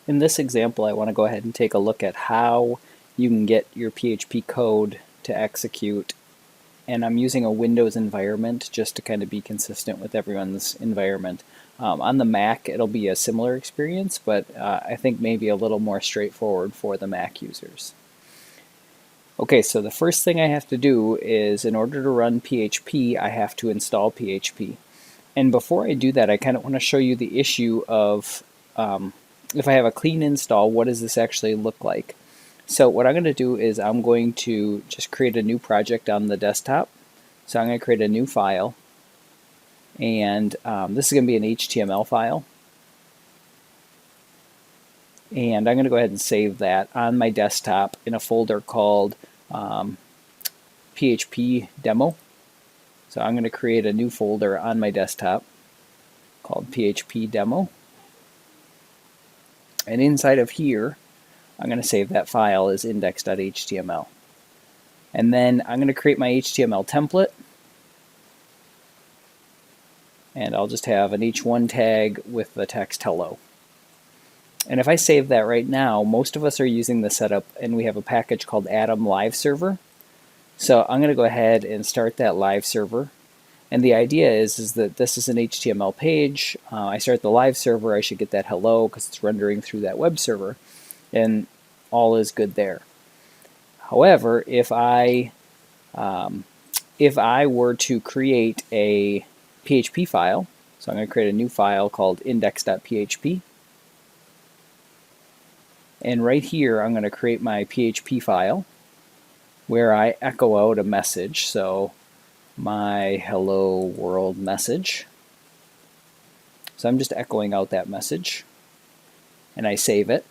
In this example, I want to go ahead and take a look at how you can get your PHP code to execute. And I'm using a Windows environment just to kind of be consistent with everyone's environment. On the Mac, it'll be a similar experience, but I think maybe a little more straightforward for the Mac users. Okay, so the first thing I have to do is, in order to run PHP, I have to install PHP. And before I do that, I kind of want to show you the issue of if I have a clean install, what does this actually look like? So what I'm going to do is I'm going to just create a new project on the desktop. So I'm going to create a new file, and this is going to be an HTML file. And I'm going to go ahead and save that on my desktop in a folder called PHP demo. So I'm going to create a new folder on my desktop called PHP demo. And inside of here, I'm going to save that file as index.html. And then I'm going to create my HTML template. And I'll just have an h1 tag with the text hello. And if I save that right now, most of us are using the setup, and we have a package called Atom Live Server. So I'm going to go ahead and start that live server. And the idea is that this is an HTML page. I start the live server, I should get that hello because it's rendering through that web server. And all is good there. However, if I were to create a PHP file, so I'm going to create a new file called index.php. And right here, I'm going to create my PHP file where I echo out a message. So my hello world message. So I'm just echoing out that message. And I save it.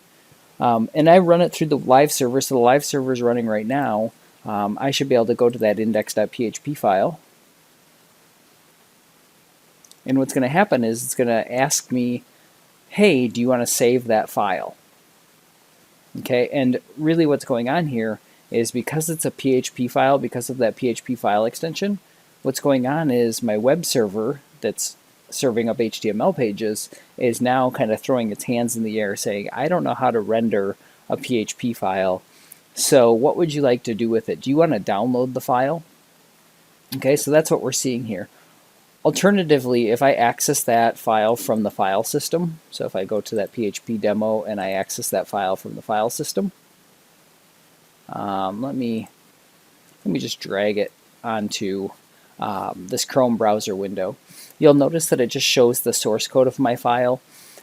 And I run it through the live server. So the live server is running right now. I should be able to go to that index.php file. And what's going to happen is it's going to ask me, hey, do you want to save that file? Okay, and really what's going on here is because it's a PHP file, because of that PHP file extension, what's going on is my web server that's serving up HTML pages is now kind of throwing its hands in the air saying, I don't know how to render a PHP file, so what would you like to do with it? Do you want to download the file? Okay, so that's what we're seeing here. Alternatively, if I access that file from the file system, so if I go to that PHP demo and I access that file from the file system, let me just drag it onto this Chrome browser window. You'll notice that it just shows the source code of my file,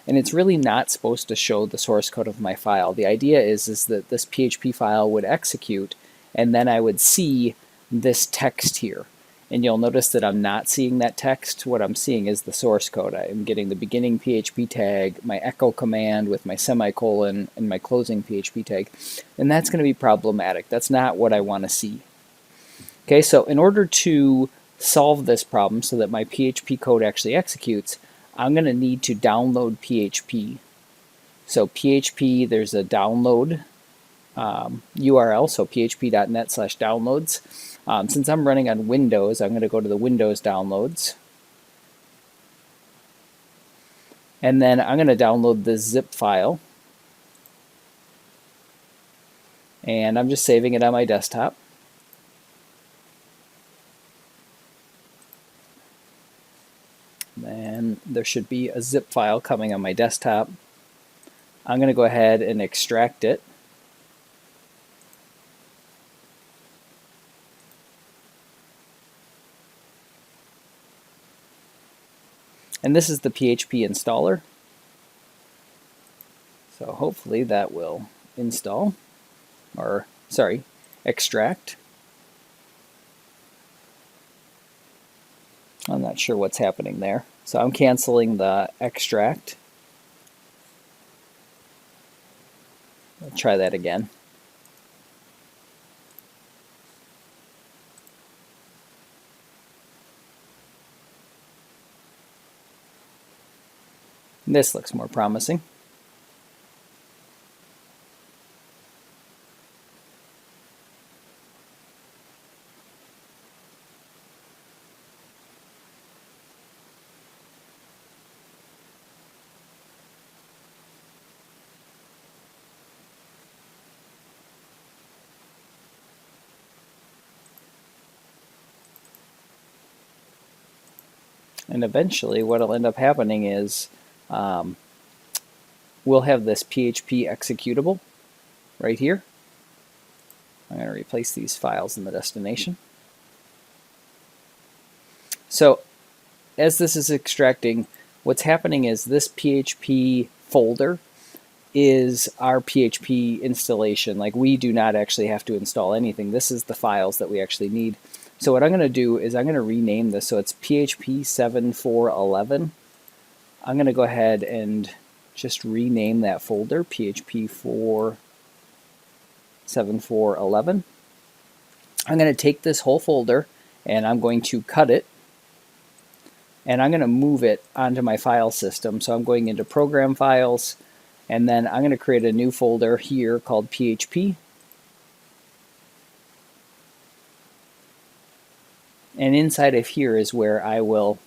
and it's really not supposed to show the source code of my file. The idea is that this PHP file would execute, and then I would see this text here. And you'll notice that I'm not seeing that text. What I'm seeing is the source code. I'm getting the beginning PHP tag, my echo command with my semicolon, and my closing PHP tag. And that's going to be problematic. That's not what I want to see. Okay, so in order to solve this problem so that my PHP code actually executes, I'm going to need to download PHP. So PHP, there's a download URL, so php.net/downloads. Since I'm running on Windows, I'm going to go to the Windows downloads. And then I'm going to download the zip file. And I'm just saving it on my desktop. And there should be a zip file coming on my desktop. I'm going to go ahead and extract it. And this is the PHP installer. So hopefully that will install, or sorry, extract. I'm not sure what's happening there. So I'm canceling the extract. I'll try that again. This looks more promising. And eventually what will end up happening is we'll have this PHP executable right here. I'm going to replace these files in the destination. So as this is extracting, what's happening is this PHP folder is our PHP installation. Like, we do not actually have to install anything. This is the files that we actually need. So what I'm going to do is I'm going to rename this so it's PHP 7411. I'm going to go ahead and just rename that folder PHP 7411. I'm going to take this whole folder and I'm going to cut it, and I'm going to move it onto my file system. So I'm going into Program Files, and then I'm going to create a new folder here called PHP. And inside of here is where I will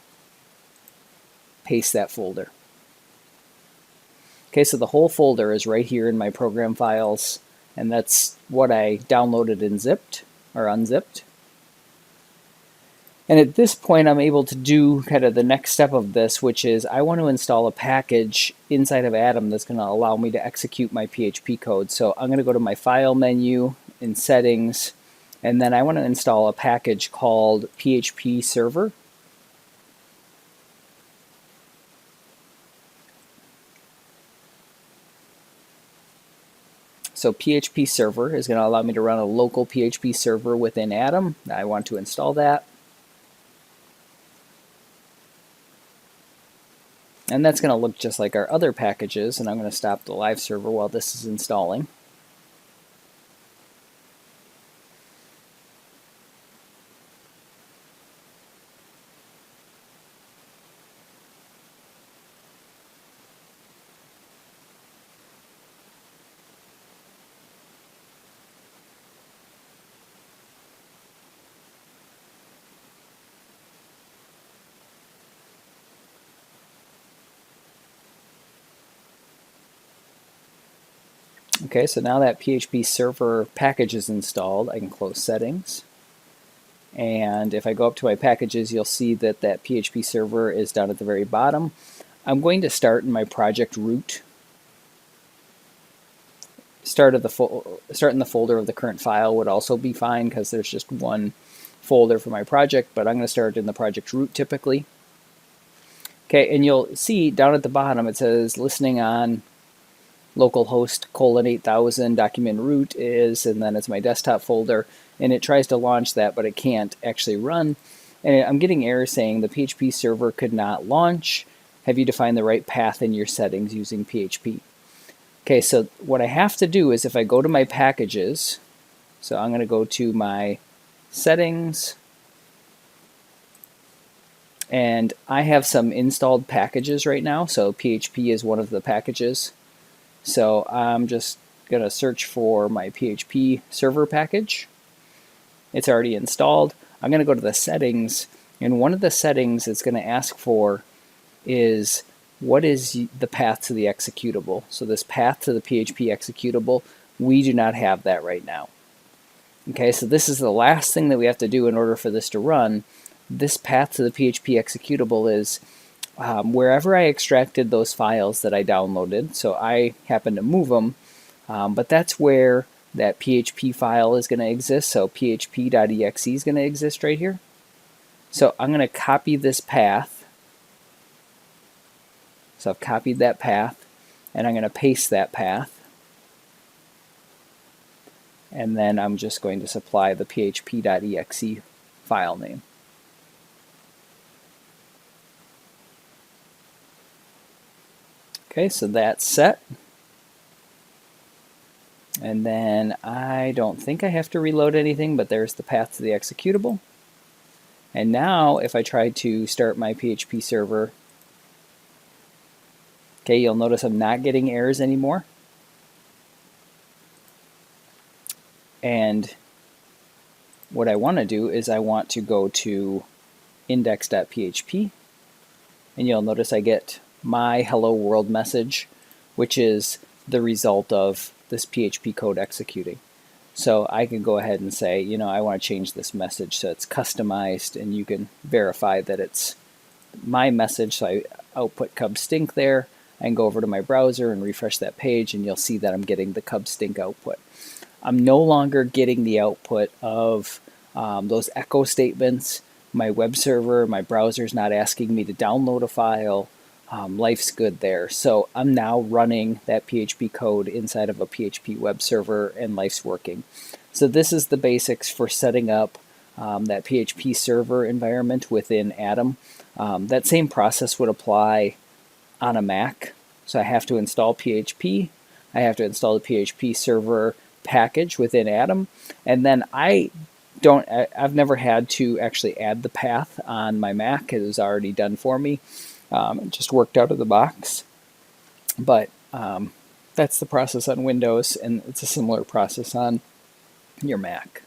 paste that folder. Okay, so the whole folder is right here in my Program Files, and that's what I downloaded and zipped or unzipped. And at this point, I'm able to do kind of the next step of this, which is I want to install a package inside of Atom that's going to allow me to execute my PHP code. So I'm going to go to my File menu in Settings, and then I want to install a package called PHP Server. So PHP Server is going to allow me to run a local PHP server within Atom. I want to install that. And that's going to look just like our other packages, and I'm going to stop the live server while this is installing. Okay, so now that PHP Server package is installed, I can close Settings. And if I go up to my packages, you'll see that that PHP Server is down at the very bottom. I'm going to start in my project root. Start in the folder of the current file would also be fine because there's just one folder for my project, but I'm going to start in the project root typically. Okay, and you'll see down at the bottom it says listening on localhost :8000 document root is, and then it's my desktop folder, and it tries to launch that, but it can't actually run. And I'm getting errors saying the PHP server could not launch. Have you defined the right path in your settings using PHP? Okay, so what I have to do is if I go to my packages, so I'm going to go to my settings, and I have some installed packages right now, so PHP is one of the packages. So I'm just going to search for my PHP server package. It's already installed. I'm going to go to the settings, and one of the settings it's going to ask for is what is the path to the executable. So this path to the PHP executable, we do not have that right now. Okay, so this is the last thing that we have to do in order for this to run. This path to the PHP executable is wherever I extracted those files that I downloaded. So I happen to move them, but that's where that PHP file is going to exist. So php.exe is going to exist right here. So I'm going to copy this path. So I've copied that path, and I'm going to paste that path. And then I'm just going to supply the php.exe file name. Okay, so that's set. And then I don't think I have to reload anything, but there's the path to the executable. And now if I try to start my PHP server, okay, you'll notice I'm not getting errors anymore. And what I want to do is I want to go to index.php, and you'll notice I get my hello world message, which is the result of this PHP code executing. So I can go ahead and say, you know, I want to change this message so it's customized, and you can verify that it's my message, so I output cub stink there. I can go over to my browser and refresh that page, and you'll see that I'm getting the cub stink output. I'm no longer getting the output of those echo statements. My web server, my browser's not asking me to download a file. Life's good there. So I'm now running that PHP code inside of a PHP web server, and life's working. So this is the basics for setting up that PHP server environment within Atom. That same process would apply on a Mac. So I have to install PHP. I have to install the PHP server package within Atom, and then I've never had to actually add the path on my Mac. It was already done for me. It just worked out of the box. But that's the process on Windows, and it's a similar process on your Mac.